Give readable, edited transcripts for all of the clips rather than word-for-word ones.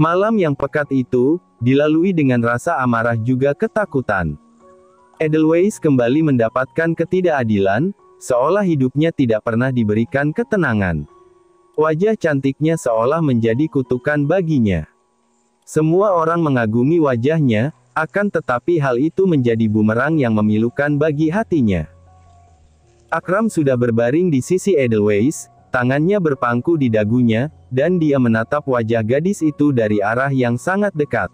Malam yang pekat itu, dilalui dengan rasa amarah juga ketakutan. Edelweiss kembali mendapatkan ketidakadilan, seolah hidupnya tidak pernah diberikan ketenangan. Wajah cantiknya seolah menjadi kutukan baginya. Semua orang mengagumi wajahnya, akan tetapi hal itu menjadi bumerang yang memilukan bagi hatinya. Akram sudah berbaring di sisi Edelweiss, tangannya berpangku di dagunya, dan dia menatap wajah gadis itu dari arah yang sangat dekat.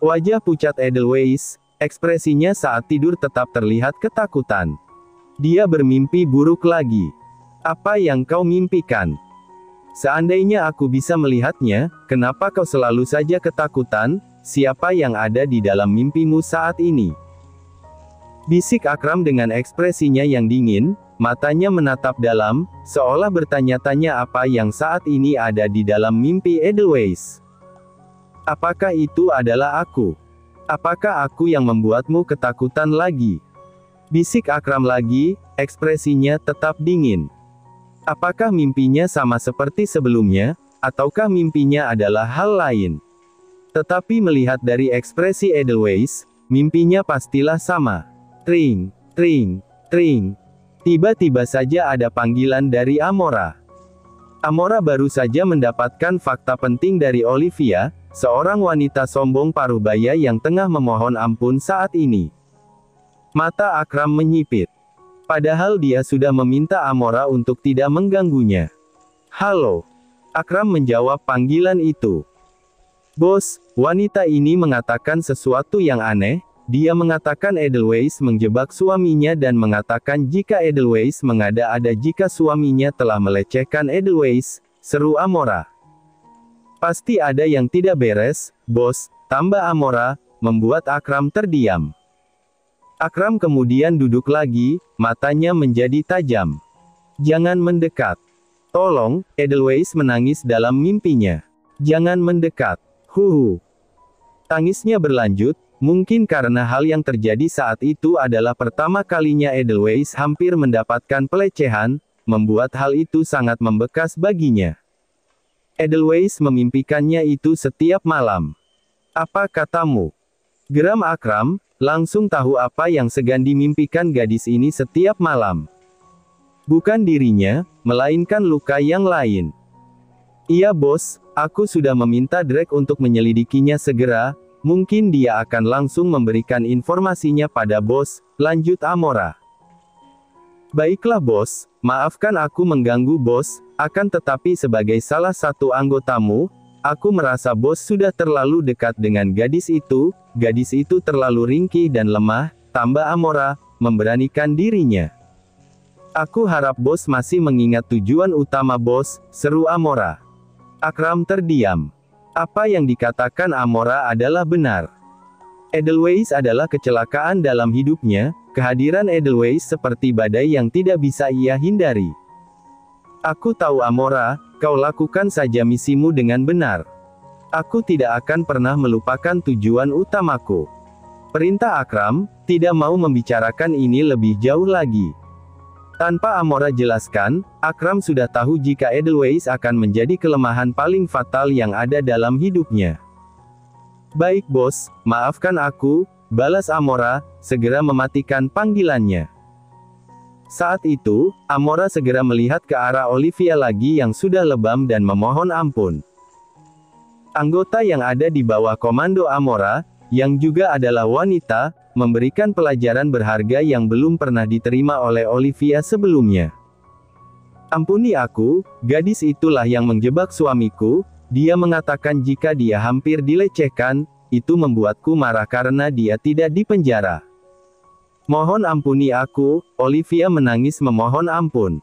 Wajah pucat Edelweiss, ekspresinya saat tidur tetap terlihat ketakutan. Dia bermimpi buruk lagi. Apa yang kau mimpikan? Seandainya aku bisa melihatnya, kenapa kau selalu saja ketakutan? Siapa yang ada di dalam mimpimu saat ini? Bisik Akram dengan ekspresinya yang dingin, matanya menatap dalam, seolah bertanya-tanya apa yang saat ini ada di dalam mimpi Edelweiss. Apakah itu adalah aku? Apakah aku yang membuatmu ketakutan lagi? Bisik Akram lagi, ekspresinya tetap dingin. Apakah mimpinya sama seperti sebelumnya, ataukah mimpinya adalah hal lain? Tetapi melihat dari ekspresi Edelweiss, mimpinya pastilah sama. Tring, tring, tring. Tiba-tiba saja ada panggilan dari Amora. Amora baru saja mendapatkan fakta penting dari Olivia, seorang wanita sombong parubaya yang tengah memohon ampun saat ini. Mata Akram menyipit. Padahal dia sudah meminta Amora untuk tidak mengganggunya. Halo. Akram menjawab panggilan itu. Bos, wanita ini mengatakan sesuatu yang aneh. Dia mengatakan Edelweiss menjebak suaminya dan mengatakan jika Edelweiss mengada-ada jika suaminya telah melecehkan Edelweiss, seru Amora. Pasti ada yang tidak beres, bos, tambah Amora, membuat Akram terdiam. Akram kemudian duduk lagi, matanya menjadi tajam. Jangan mendekat. Tolong, Edelweiss menangis dalam mimpinya. Jangan mendekat. Huhu. Tangisnya berlanjut. Mungkin karena hal yang terjadi saat itu adalah pertama kalinya Edelweiss hampir mendapatkan pelecehan, membuat hal itu sangat membekas baginya. Edelweiss memimpikannya itu setiap malam. Apa katamu? Geram Akram, langsung tahu apa yang sedang dimimpikan gadis ini setiap malam. Bukan dirinya, melainkan luka yang lain. Iya bos, aku sudah meminta Drake untuk menyelidikinya segera. Mungkin dia akan langsung memberikan informasinya pada bos, lanjut Amora. Baiklah bos, maafkan aku mengganggu bos, akan tetapi sebagai salah satu anggotamu, aku merasa bos sudah terlalu dekat dengan gadis itu terlalu ringkih dan lemah, tambah Amora, memberanikan dirinya. Aku harap bos masih mengingat tujuan utama bos, seru Amora. Akram terdiam. Apa yang dikatakan Amora adalah benar. Edelweiss adalah kecelakaan dalam hidupnya, kehadiran Edelweiss seperti badai yang tidak bisa ia hindari. Aku tahu Amora, kau lakukan saja misimu dengan benar. Aku tidak akan pernah melupakan tujuan utamaku. Perintah Akram, tidak mau membicarakan ini lebih jauh lagi. Tanpa Amora jelaskan, Akram sudah tahu jika Edelweiss akan menjadi kelemahan paling fatal yang ada dalam hidupnya. Baik bos, maafkan aku, balas Amora, segera mematikan panggilannya. Saat itu, Amora segera melihat ke arah Olivia lagi yang sudah lebam dan memohon ampun. Anggota yang ada di bawah komando Amora, yang juga adalah wanita, memberikan pelajaran berharga yang belum pernah diterima oleh Olivia sebelumnya. Ampuni aku, gadis itulah yang menjebak suamiku, dia mengatakan jika dia hampir dilecehkan, itu membuatku marah karena dia tidak dipenjara. Mohon ampuni aku, Olivia menangis memohon ampun.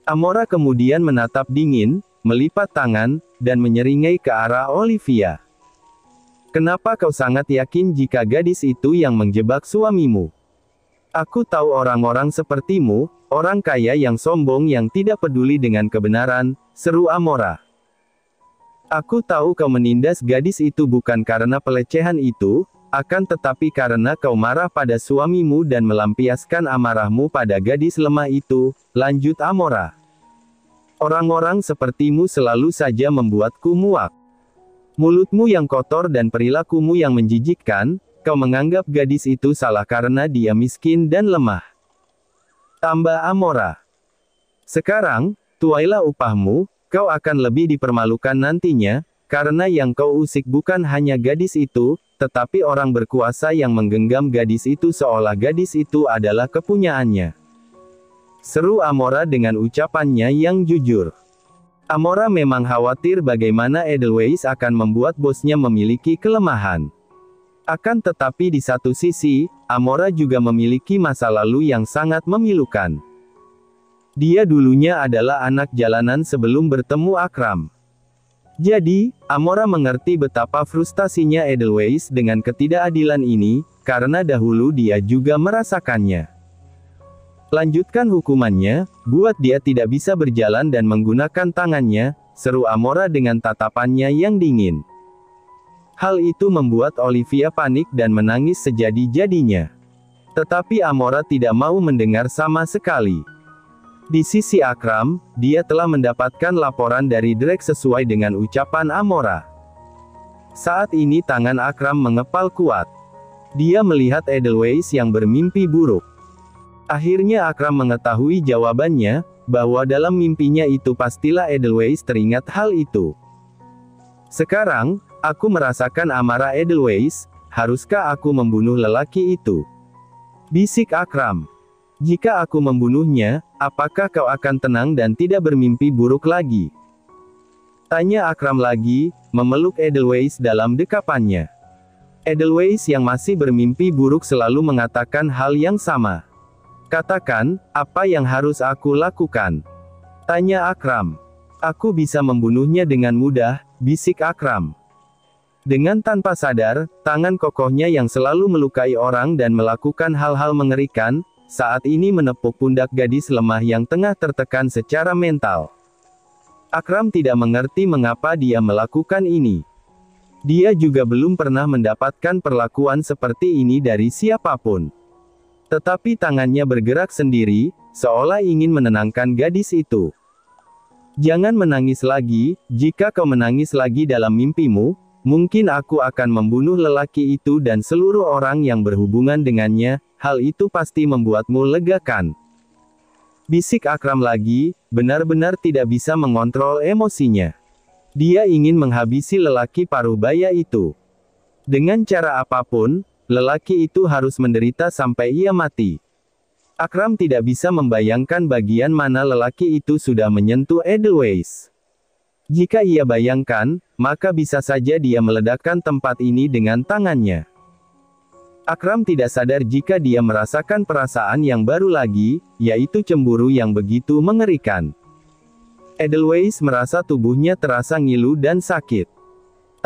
Amora kemudian menatap dingin, melipat tangan, dan menyeringai ke arah Olivia. Kenapa kau sangat yakin jika gadis itu yang menjebak suamimu? Aku tahu orang-orang sepertimu, orang kaya yang sombong yang tidak peduli dengan kebenaran, seru Amora. Aku tahu kau menindas gadis itu bukan karena pelecehan itu, akan tetapi karena kau marah pada suamimu dan melampiaskan amarahmu pada gadis lemah itu, lanjut Amora. Orang-orang sepertimu selalu saja membuatku muak. Mulutmu yang kotor dan perilakumu yang menjijikkan, kau menganggap gadis itu salah karena dia miskin dan lemah. Tambah Amora. Sekarang, tuailah upahmu, kau akan lebih dipermalukan nantinya, karena yang kau usik bukan hanya gadis itu, tetapi orang berkuasa yang menggenggam gadis itu seolah gadis itu adalah kepunyaannya. Seru Amora dengan ucapannya yang jujur. Amora memang khawatir bagaimana Edelweiss akan membuat bosnya memiliki kelemahan. Akan tetapi di satu sisi, Amora juga memiliki masa lalu yang sangat memilukan. Dia dulunya adalah anak jalanan sebelum bertemu Akram. Jadi, Amora mengerti betapa frustasinya Edelweiss dengan ketidakadilan ini, karena dahulu dia juga merasakannya. Lanjutkan hukumannya, buat dia tidak bisa berjalan dan menggunakan tangannya, seru Amora dengan tatapannya yang dingin. Hal itu membuat Olivia panik dan menangis sejadi-jadinya. Tetapi Amora tidak mau mendengar sama sekali. Di sisi Akram, dia telah mendapatkan laporan dari Drake sesuai dengan ucapan Amora. Saat ini tangan Akram mengepal kuat. Dia melihat Edelweiss yang bermimpi buruk. Akhirnya Akram mengetahui jawabannya, bahwa dalam mimpinya itu pastilah Edelweiss teringat hal itu. Sekarang, aku merasakan amarah Edelweiss, haruskah aku membunuh lelaki itu? Bisik Akram. Jika aku membunuhnya, apakah kau akan tenang dan tidak bermimpi buruk lagi? Tanya Akram lagi, memeluk Edelweiss dalam dekapannya. Edelweiss yang masih bermimpi buruk selalu mengatakan hal yang sama. Katakan, apa yang harus aku lakukan? Tanya Akram. Aku bisa membunuhnya dengan mudah, bisik Akram. Dengan tanpa sadar, tangan kokohnya yang selalu melukai orang dan melakukan hal-hal mengerikan, saat ini menepuk pundak gadis lemah yang tengah tertekan secara mental. Akram tidak mengerti mengapa dia melakukan ini. Dia juga belum pernah mendapatkan perlakuan seperti ini dari siapapun. Tetapi tangannya bergerak sendiri, seolah ingin menenangkan gadis itu. Jangan menangis lagi, jika kau menangis lagi dalam mimpimu, mungkin aku akan membunuh lelaki itu dan seluruh orang yang berhubungan dengannya, hal itu pasti membuatmu legakan. Bisik Akram lagi, benar-benar tidak bisa mengontrol emosinya. Dia ingin menghabisi lelaki paruh baya itu. Dengan cara apapun, lelaki itu harus menderita sampai ia mati. Akram tidak bisa membayangkan bagian mana lelaki itu sudah menyentuh Edelweiss. Jika ia bayangkan, maka bisa saja dia meledakkan tempat ini dengan tangannya. Akram tidak sadar jika dia merasakan perasaan yang baru lagi, yaitu cemburu yang begitu mengerikan. Edelweiss merasa tubuhnya terasa ngilu dan sakit.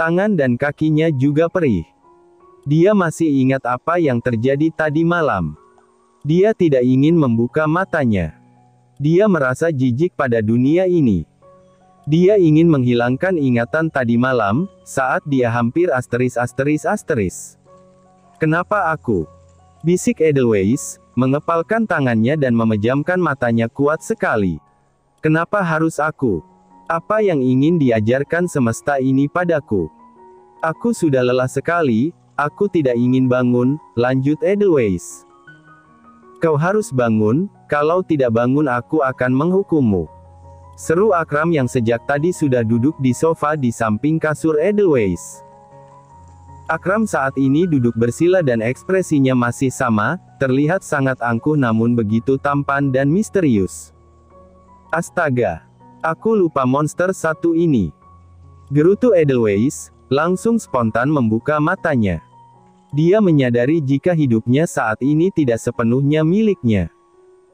Tangan dan kakinya juga perih. Dia masih ingat apa yang terjadi tadi malam. Dia tidak ingin membuka matanya. Dia merasa jijik pada dunia ini. Dia ingin menghilangkan ingatan tadi malam, saat dia hampir asteris. Kenapa aku? Bisik Edelweiss, mengepalkan tangannya dan memejamkan matanya kuat sekali. Kenapa harus aku? Apa yang ingin diajarkan semesta ini padaku? Aku sudah lelah sekali. Aku tidak ingin bangun, lanjut Edelweiss. Kau harus bangun, kalau tidak bangun aku akan menghukummu. Seru Akram yang sejak tadi sudah duduk di sofa di samping kasur Edelweiss. Akram saat ini duduk bersila dan ekspresinya masih sama, terlihat sangat angkuh namun begitu tampan dan misterius. Astaga! Aku lupa monster satu ini. Gerutu Edelweiss, langsung spontan membuka matanya. Dia menyadari jika hidupnya saat ini tidak sepenuhnya miliknya.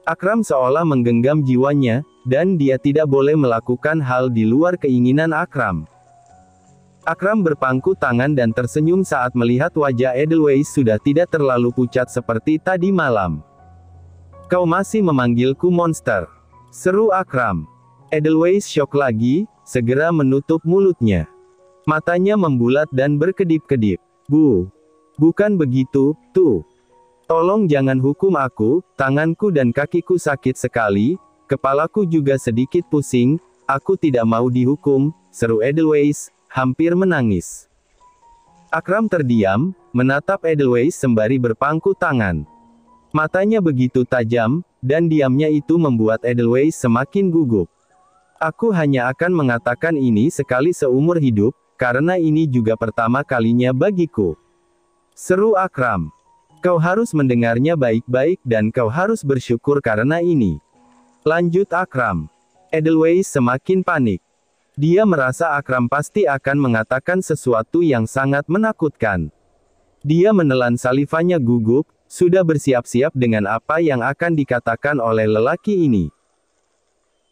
Akram seolah menggenggam jiwanya, dan dia tidak boleh melakukan hal di luar keinginan Akram. Akram berpangku tangan dan tersenyum saat melihat wajah Edelweiss sudah tidak terlalu pucat seperti tadi malam. Kau masih memanggilku monster? Seru Akram. Edelweiss syok lagi, segera menutup mulutnya. Matanya membulat dan berkedip-kedip. Bukan begitu, tuh. Tolong jangan hukum aku, tanganku dan kakiku sakit sekali, kepalaku juga sedikit pusing, aku tidak mau dihukum, seru Edelweiss, hampir menangis. Akram terdiam, menatap Edelweiss sembari berpangku tangan. Matanya begitu tajam, dan diamnya itu membuat Edelweiss semakin gugup. Aku hanya akan mengatakan ini sekali seumur hidup, karena ini juga pertama kalinya bagiku. Seru Akram. Kau harus mendengarnya baik-baik dan kau harus bersyukur karena ini. Lanjut Akram. Edelweiss semakin panik. Dia merasa Akram pasti akan mengatakan sesuatu yang sangat menakutkan. Dia menelan salivanya gugup, sudah bersiap-siap dengan apa yang akan dikatakan oleh lelaki ini.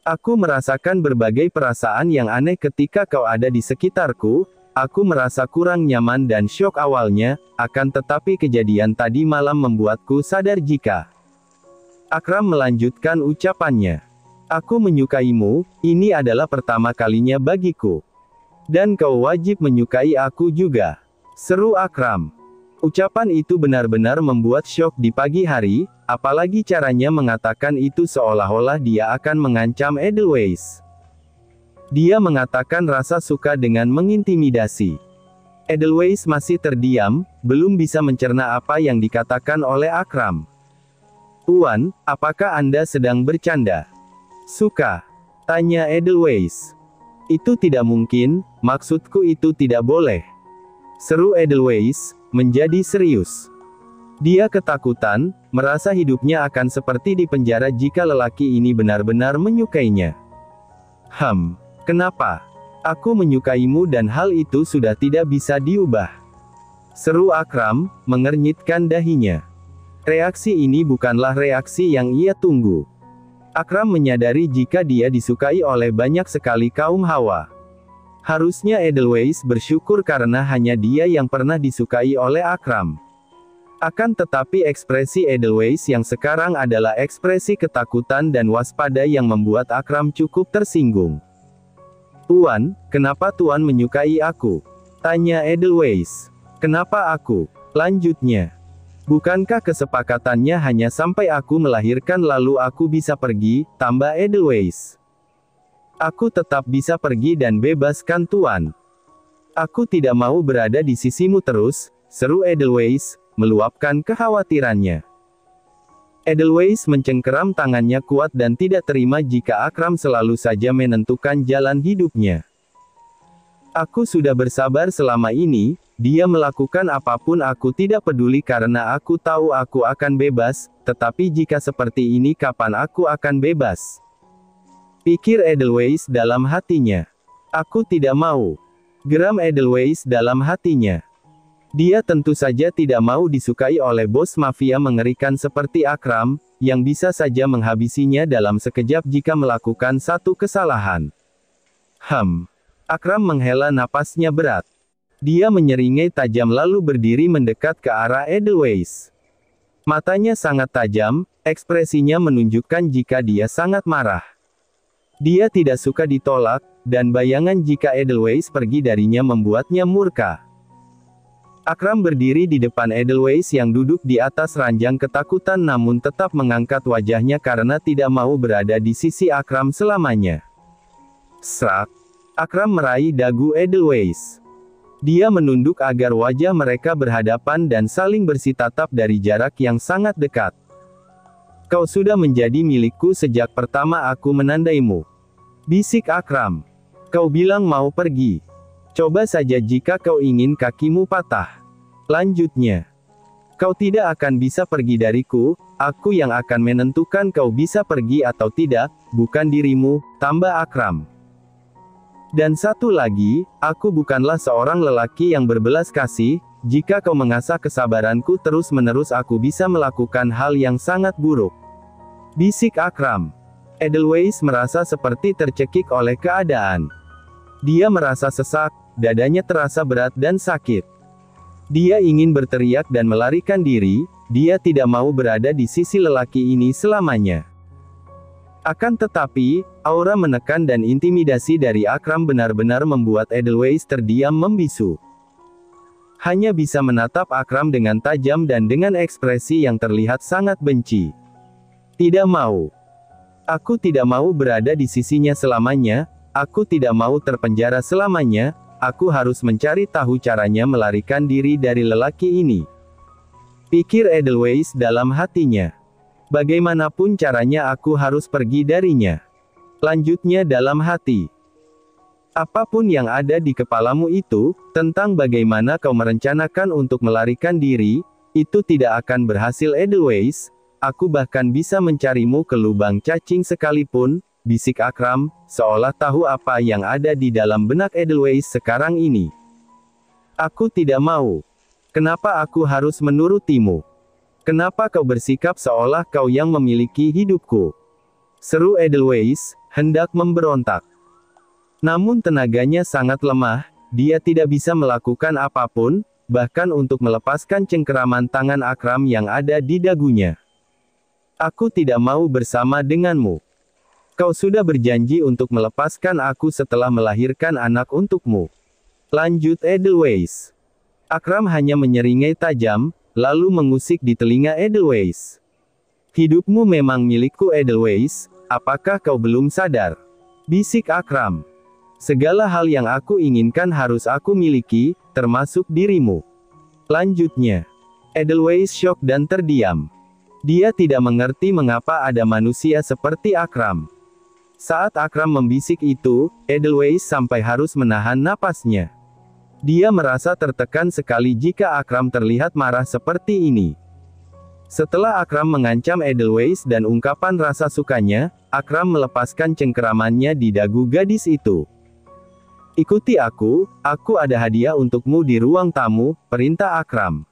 Aku merasakan berbagai perasaan yang aneh ketika kau ada di sekitarku. Aku merasa kurang nyaman dan syok awalnya, akan tetapi kejadian tadi malam membuatku sadar jika. Akram melanjutkan ucapannya. Aku menyukaimu, ini adalah pertama kalinya bagiku. Dan kau wajib menyukai aku juga. Seru Akram. Ucapan itu benar-benar membuat syok di pagi hari, apalagi caranya mengatakan itu seolah-olah dia akan mengancam Edelweiss. Dia mengatakan rasa suka dengan mengintimidasi. Edelweiss masih terdiam, belum bisa mencerna apa yang dikatakan oleh Akram. "Tuan, apakah Anda sedang bercanda?" "Suka?" tanya Edelweiss. "Itu tidak mungkin, maksudku itu tidak boleh." Seru Edelweiss, menjadi serius. Dia ketakutan, merasa hidupnya akan seperti di penjara jika lelaki ini benar-benar menyukainya. Kenapa? Aku menyukaimu dan hal itu sudah tidak bisa diubah. Seru Akram, mengernyitkan dahinya. Reaksi ini bukanlah reaksi yang ia tunggu. Akram menyadari jika dia disukai oleh banyak sekali kaum Hawa. Harusnya Edelweiss bersyukur karena hanya dia yang pernah disukai oleh Akram. Akan tetapi ekspresi Edelweiss yang sekarang adalah ekspresi ketakutan dan waspada yang membuat Akram cukup tersinggung. "Tuan, kenapa Tuan menyukai aku?" tanya Edelweiss. "Kenapa aku?" lanjutnya. "Bukankah kesepakatannya hanya sampai aku melahirkan lalu aku bisa pergi?" tambah Edelweiss. "Aku tetap bisa pergi dan bebaskan Tuan. Aku tidak mau berada di sisimu terus," seru Edelweiss, meluapkan kekhawatirannya. Edelweiss mencengkeram tangannya kuat dan tidak terima jika Akram selalu saja menentukan jalan hidupnya. "Aku sudah bersabar selama ini, dia melakukan apapun aku tidak peduli karena aku tahu aku akan bebas, tetapi jika seperti ini kapan aku akan bebas?" pikir Edelweiss dalam hatinya. "Aku tidak mau." geram Edelweiss dalam hatinya. Dia tentu saja tidak mau disukai oleh bos mafia mengerikan seperti Akram, yang bisa saja menghabisinya dalam sekejap jika melakukan satu kesalahan. Akram menghela napasnya berat. Dia menyeringai tajam lalu berdiri mendekat ke arah Edelweiss. Matanya sangat tajam, ekspresinya menunjukkan jika dia sangat marah. Dia tidak suka ditolak, dan bayangan jika Edelweiss pergi darinya membuatnya murka. Akram berdiri di depan Edelweiss yang duduk di atas ranjang ketakutan namun tetap mengangkat wajahnya karena tidak mau berada di sisi Akram selamanya. Srak! Akram meraih dagu Edelweiss. Dia menunduk agar wajah mereka berhadapan dan saling bersitatap dari jarak yang sangat dekat. "Kau sudah menjadi milikku sejak pertama aku menandaimu," bisik Akram. "Kau bilang mau pergi. Coba saja jika kau ingin kakimu patah," lanjutnya. "Kau tidak akan bisa pergi dariku, aku yang akan menentukan kau bisa pergi atau tidak, bukan dirimu," tambah Akram. "Dan satu lagi, aku bukanlah seorang lelaki yang berbelas kasih, jika kau mengasah kesabaranku terus-menerus aku bisa melakukan hal yang sangat buruk," bisik Akram. Edelweiss merasa seperti tercekik oleh keadaan. Dia merasa sesak, dadanya terasa berat dan sakit. Dia ingin berteriak dan melarikan diri, dia tidak mau berada di sisi lelaki ini selamanya. Akan tetapi, aura menekan dan intimidasi dari Akram benar-benar membuat Edelweiss terdiam membisu. Hanya bisa menatap Akram dengan tajam dan dengan ekspresi yang terlihat sangat benci. "Tidak mau. Aku tidak mau berada di sisinya selamanya, aku tidak mau terpenjara selamanya, aku harus mencari tahu caranya melarikan diri dari lelaki ini. Pikir Edelweiss dalam hatinya. Bagaimanapun caranya aku harus pergi darinya. Lanjutnya dalam hati. Apapun yang ada di kepalamu itu, tentang bagaimana kau merencanakan untuk melarikan diri, itu tidak akan berhasil Edelweiss. Aku bahkan bisa mencarimu ke lubang cacing sekalipun, bisik Akram, seolah tahu apa yang ada di dalam benak Edelweiss sekarang ini. Aku tidak mau. Kenapa aku harus menurutimu? Kenapa kau bersikap seolah kau yang memiliki hidupku? Seru Edelweiss, hendak memberontak. Namun tenaganya sangat lemah, dia tidak bisa melakukan apapun, bahkan untuk melepaskan cengkeraman tangan Akram yang ada di dagunya. Aku tidak mau bersama denganmu. Kau sudah berjanji untuk melepaskan aku setelah melahirkan anak untukmu. Lanjut Edelweiss. Akram hanya menyeringai tajam, lalu mengusik di telinga Edelweiss. Hidupmu memang milikku Edelweiss, apakah kau belum sadar? Bisik Akram. Segala hal yang aku inginkan harus aku miliki, termasuk dirimu. Lanjutnya. Edelweiss syok dan terdiam. Dia tidak mengerti mengapa ada manusia seperti Akram. Saat Akram membisik itu, Edelweiss sampai harus menahan napasnya. Dia merasa tertekan sekali jika Akram terlihat marah seperti ini. Setelah Akram mengancam Edelweiss dan ungkapan rasa sukanya, Akram melepaskan cengkeramannya di dagu gadis itu. Ikuti aku ada hadiah untukmu di ruang tamu, perintah Akram.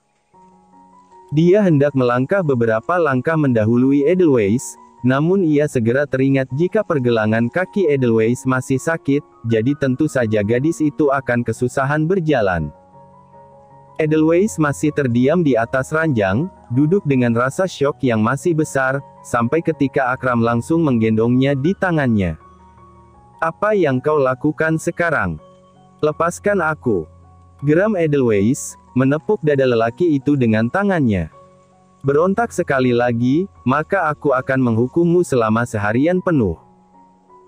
Dia hendak melangkah beberapa langkah mendahului Edelweiss, namun ia segera teringat jika pergelangan kaki Edelweiss masih sakit, jadi tentu saja gadis itu akan kesusahan berjalan. Edelweiss masih terdiam di atas ranjang, duduk dengan rasa syok yang masih besar, sampai ketika Akram langsung menggendongnya di tangannya. Apa yang kau lakukan sekarang? Lepaskan aku. Geram Edelweiss, menepuk dada lelaki itu dengan tangannya. Berontak sekali lagi, maka aku akan menghukummu selama seharian penuh.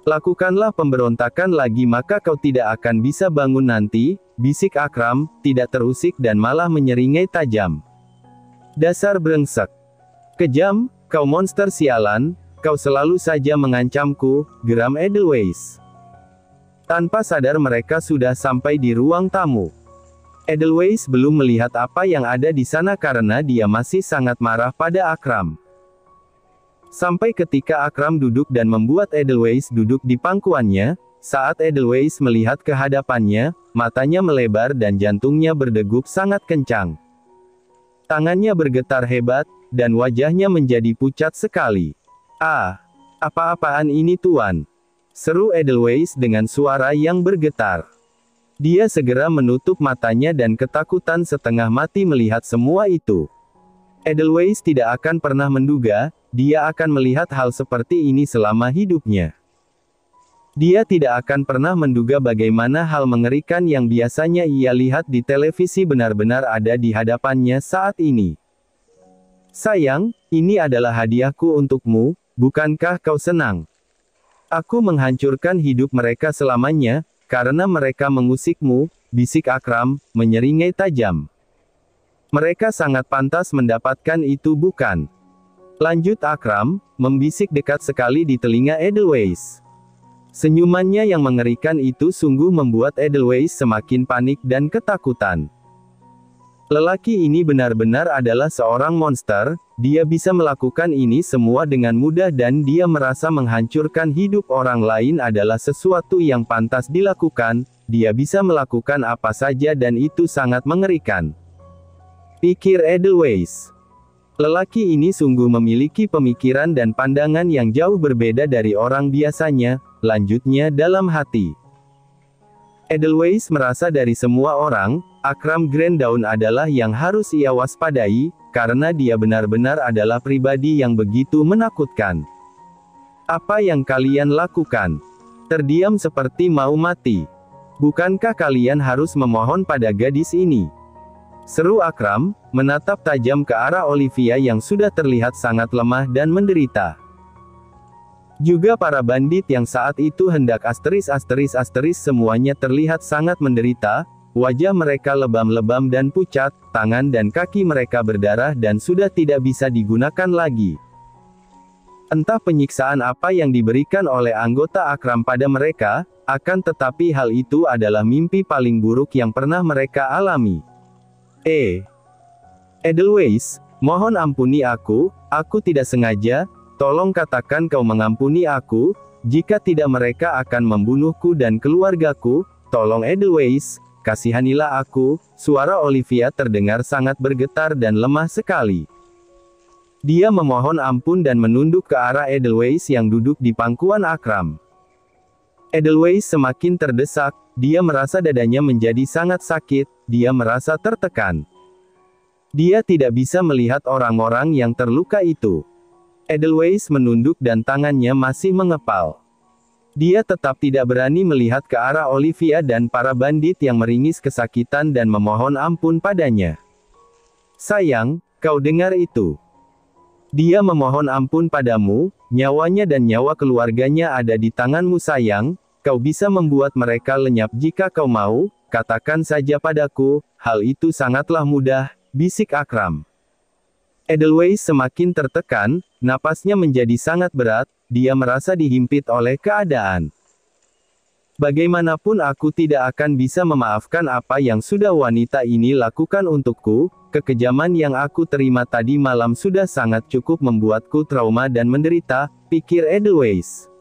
Lakukanlah pemberontakan lagi maka kau tidak akan bisa bangun nanti, bisik Akram, tidak terusik dan malah menyeringai tajam. Dasar brengsek. Kejam, kau monster sialan, kau selalu saja mengancamku, geram Edelweiss. Tanpa sadar mereka sudah sampai di ruang tamu. Edelweiss belum melihat apa yang ada di sana karena dia masih sangat marah pada Akram. Sampai ketika Akram duduk dan membuat Edelweiss duduk di pangkuannya, saat Edelweiss melihat ke hadapannya, matanya melebar dan jantungnya berdegup sangat kencang. Tangannya bergetar hebat, dan wajahnya menjadi pucat sekali. "Ah, apa-apaan ini tuan?" seru Edelweiss dengan suara yang bergetar. Dia segera menutup matanya dan ketakutan setengah mati melihat semua itu. Edelweiss tidak akan pernah menduga, dia akan melihat hal seperti ini selama hidupnya. Dia tidak akan pernah menduga bagaimana hal mengerikan yang biasanya ia lihat di televisi benar-benar ada di hadapannya saat ini. "Sayang, ini adalah hadiahku untukmu, bukankah kau senang? Aku menghancurkan hidup mereka selamanya, karena mereka mengusikmu," bisik Akram, menyeringai tajam. "Mereka sangat pantas mendapatkan itu bukan?" lanjut Akram, membisik dekat sekali di telinga Edelweiss. Senyumannya yang mengerikan itu sungguh membuat Edelweiss semakin panik dan ketakutan. Lelaki ini benar-benar adalah seorang monster, dia bisa melakukan ini semua dengan mudah dan dia merasa menghancurkan hidup orang lain adalah sesuatu yang pantas dilakukan, dia bisa melakukan apa saja dan itu sangat mengerikan. Pikir Edelweiss. Lelaki ini sungguh memiliki pemikiran dan pandangan yang jauh berbeda dari orang biasanya, lanjutnya dalam hati. Edelweiss merasa dari semua orang, Akram Granddawn adalah yang harus ia waspadai, karena dia benar-benar adalah pribadi yang begitu menakutkan. "Apa yang kalian lakukan? Terdiam seperti mau mati. Bukankah kalian harus memohon pada gadis ini?" seru Akram, menatap tajam ke arah Olivia yang sudah terlihat sangat lemah dan menderita. Juga para bandit yang saat itu hendak semuanya terlihat sangat menderita, wajah mereka lebam-lebam dan pucat, tangan dan kaki mereka berdarah dan sudah tidak bisa digunakan lagi. Entah penyiksaan apa yang diberikan oleh anggota Akram pada mereka, akan tetapi hal itu adalah mimpi paling buruk yang pernah mereka alami. Edelweiss, mohon ampuni aku tidak sengaja, tolong katakan kau mengampuni aku, jika tidak mereka akan membunuhku dan keluargaku, tolong Edelweiss, kasihanilah aku. Suara Olivia terdengar sangat bergetar dan lemah sekali. Dia memohon ampun dan menunduk ke arah Edelweiss yang duduk di pangkuan Akram. Edelweiss semakin terdesak, dia merasa dadanya menjadi sangat sakit, dia merasa tertekan. Dia tidak bisa melihat orang-orang yang terluka itu. Edelweiss menunduk dan tangannya masih mengepal. Dia tetap tidak berani melihat ke arah Olivia dan para bandit yang meringis kesakitan dan memohon ampun padanya. Sayang, kau dengar itu? Dia memohon ampun padamu, nyawanya dan nyawa keluarganya ada di tanganmu sayang, kau bisa membuat mereka lenyap jika kau mau, katakan saja padaku, hal itu sangatlah mudah, bisik Akram. Edelweiss semakin tertekan, napasnya menjadi sangat berat, dia merasa dihimpit oleh keadaan. Bagaimanapun aku tidak akan bisa memaafkan apa yang sudah wanita ini lakukan untukku, kekejaman yang aku terima tadi malam sudah sangat cukup membuatku trauma dan menderita, pikir Edelweiss.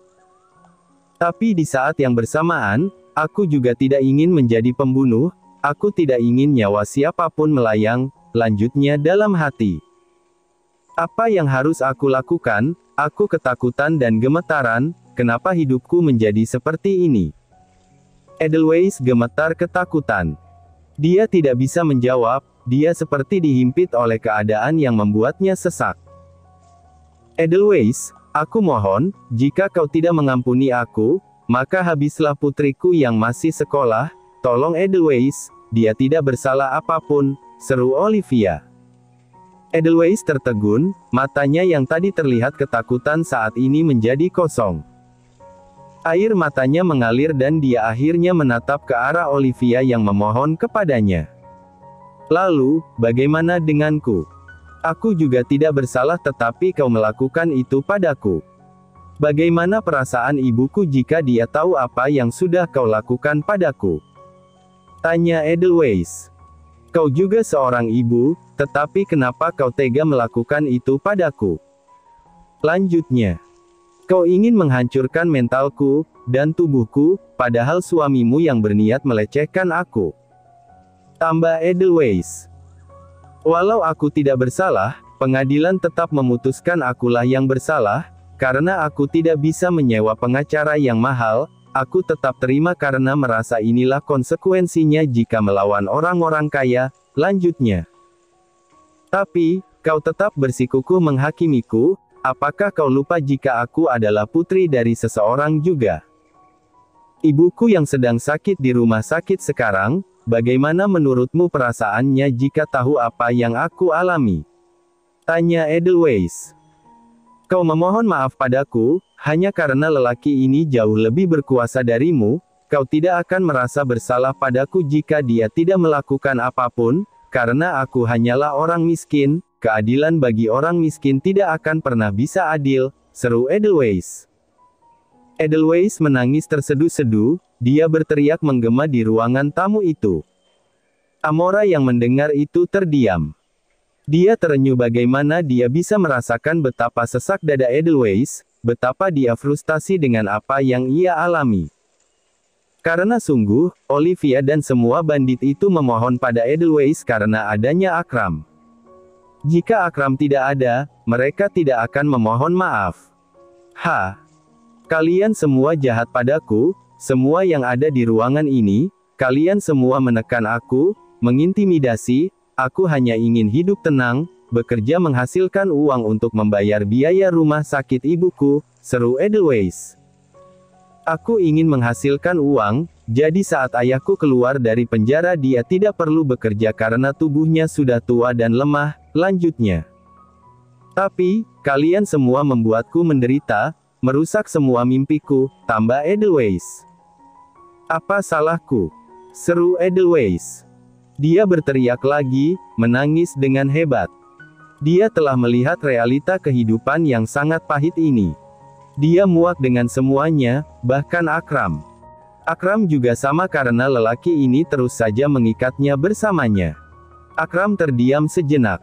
Tapi di saat yang bersamaan, aku juga tidak ingin menjadi pembunuh, aku tidak ingin nyawa siapapun melayang, lanjutnya dalam hati. Apa yang harus aku lakukan? Aku ketakutan dan gemetaran, kenapa hidupku menjadi seperti ini? Edelweiss gemetar ketakutan. Dia tidak bisa menjawab, dia seperti dihimpit oleh keadaan yang membuatnya sesak. Edelweiss, aku mohon, jika kau tidak mengampuni aku, maka habislah putriku yang masih sekolah, tolong Edelweiss, dia tidak bersalah apapun, seru Olivia. Edelweiss tertegun, matanya yang tadi terlihat ketakutan saat ini menjadi kosong. Air matanya mengalir dan dia akhirnya menatap ke arah Olivia yang memohon kepadanya. Lalu, bagaimana denganku? Aku juga tidak bersalah tetapi kau melakukan itu padaku. Bagaimana perasaan ibuku jika dia tahu apa yang sudah kau lakukan padaku? Tanya Edelweiss. Kau juga seorang ibu, tetapi kenapa kau tega melakukan itu padaku? Lanjutnya. Kau ingin menghancurkan mentalku, dan tubuhku, padahal suamimu yang berniat melecehkan aku. Tambah Edelweiss. Walau aku tidak bersalah, pengadilan tetap memutuskan akulah yang bersalah, karena aku tidak bisa menyewa pengacara yang mahal, aku tetap terima karena merasa inilah konsekuensinya jika melawan orang-orang kaya, lanjutnya. Tapi, kau tetap bersikukuh menghakimiku, apakah kau lupa jika aku adalah putri dari seseorang juga? Ibuku yang sedang sakit di rumah sakit sekarang, bagaimana menurutmu perasaannya jika tahu apa yang aku alami? Tanya Edelweiss. Kau memohon maaf padaku, hanya karena lelaki ini jauh lebih berkuasa darimu, kau tidak akan merasa bersalah padaku jika dia tidak melakukan apapun, karena aku hanyalah orang miskin, keadilan bagi orang miskin tidak akan pernah bisa adil, seru Edelweiss. Edelweiss menangis terseduh-seduh, dia berteriak menggema di ruangan tamu itu. Amora yang mendengar itu terdiam. Dia terenyuh bagaimana dia bisa merasakan betapa sesak dada Edelweiss, betapa dia frustasi dengan apa yang ia alami. Karena sungguh, Olivia dan semua bandit itu memohon pada Edelweiss karena adanya Akram. Jika Akram tidak ada, mereka tidak akan memohon maaf. Kalian semua jahat padaku, semua yang ada di ruangan ini, kalian semua menekan aku, mengintimidasi, aku hanya ingin hidup tenang, bekerja menghasilkan uang untuk membayar biaya rumah sakit ibuku, seru Edelweiss. Aku ingin menghasilkan uang, jadi saat ayahku keluar dari penjara dia tidak perlu bekerja karena tubuhnya sudah tua dan lemah, lanjutnya. Tapi, kalian semua membuatku menderita, merusak semua mimpiku, tambah Edelweiss. Apa salahku? Seru Edelweiss. Dia berteriak lagi, menangis dengan hebat. Dia telah melihat realita kehidupan yang sangat pahit ini. Dia muak dengan semuanya, bahkan Akram. Akram juga sama karena lelaki ini terus saja mengikatnya bersamanya. Akram terdiam sejenak.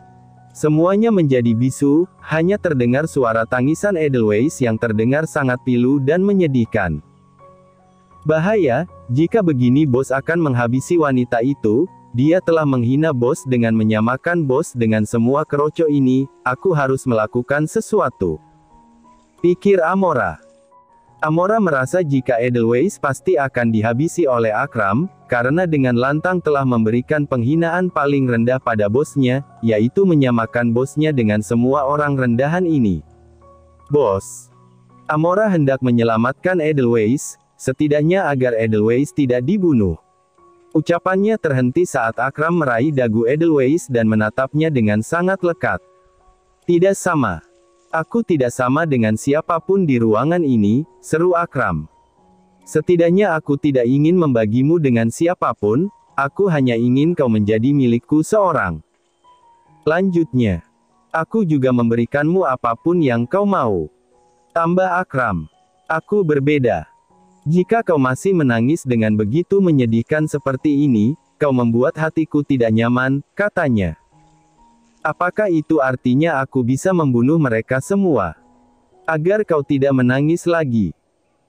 Semuanya menjadi bisu, hanya terdengar suara tangisan Edelweiss yang terdengar sangat pilu dan menyedihkan. Bahaya, jika begini bos akan menghabisi wanita itu. Dia telah menghina bos dengan menyamakan bos dengan semua keroco ini. Aku harus melakukan sesuatu, pikir Amora. Amora merasa jika Edelweiss pasti akan dihabisi oleh Akram, karena dengan lantang telah memberikan penghinaan paling rendah pada bosnya, yaitu menyamakan bosnya dengan semua orang rendahan ini. Bos. Amora hendak menyelamatkan Edelweiss, setidaknya agar Edelweiss tidak dibunuh. Ucapannya terhenti saat Akram meraih dagu Edelweiss dan menatapnya dengan sangat lekat. Tidak sama. Aku tidak sama dengan siapapun di ruangan ini, seru Akram. Setidaknya aku tidak ingin membagimu dengan siapapun, aku hanya ingin kau menjadi milikku seorang. Lanjutnya, aku juga memberikanmu apapun yang kau mau. Tambah Akram. Aku berbeda. Jika kau masih menangis dengan begitu menyedihkan seperti ini, kau membuat hatiku tidak nyaman, katanya. Apakah itu artinya aku bisa membunuh mereka semua? Agar kau tidak menangis lagi,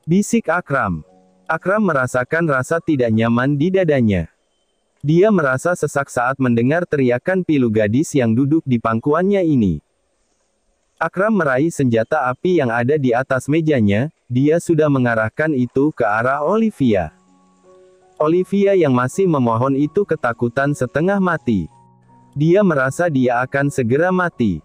bisik Akram. Akram merasakan rasa tidak nyaman di dadanya. Dia merasa sesak saat mendengar teriakan pilu gadis yang duduk di pangkuannya ini. Akram meraih senjata api yang ada di atas mejanya, dia sudah mengarahkan itu ke arah Olivia. Olivia yang masih memohon itu ketakutan setengah mati. Dia merasa dia akan segera mati.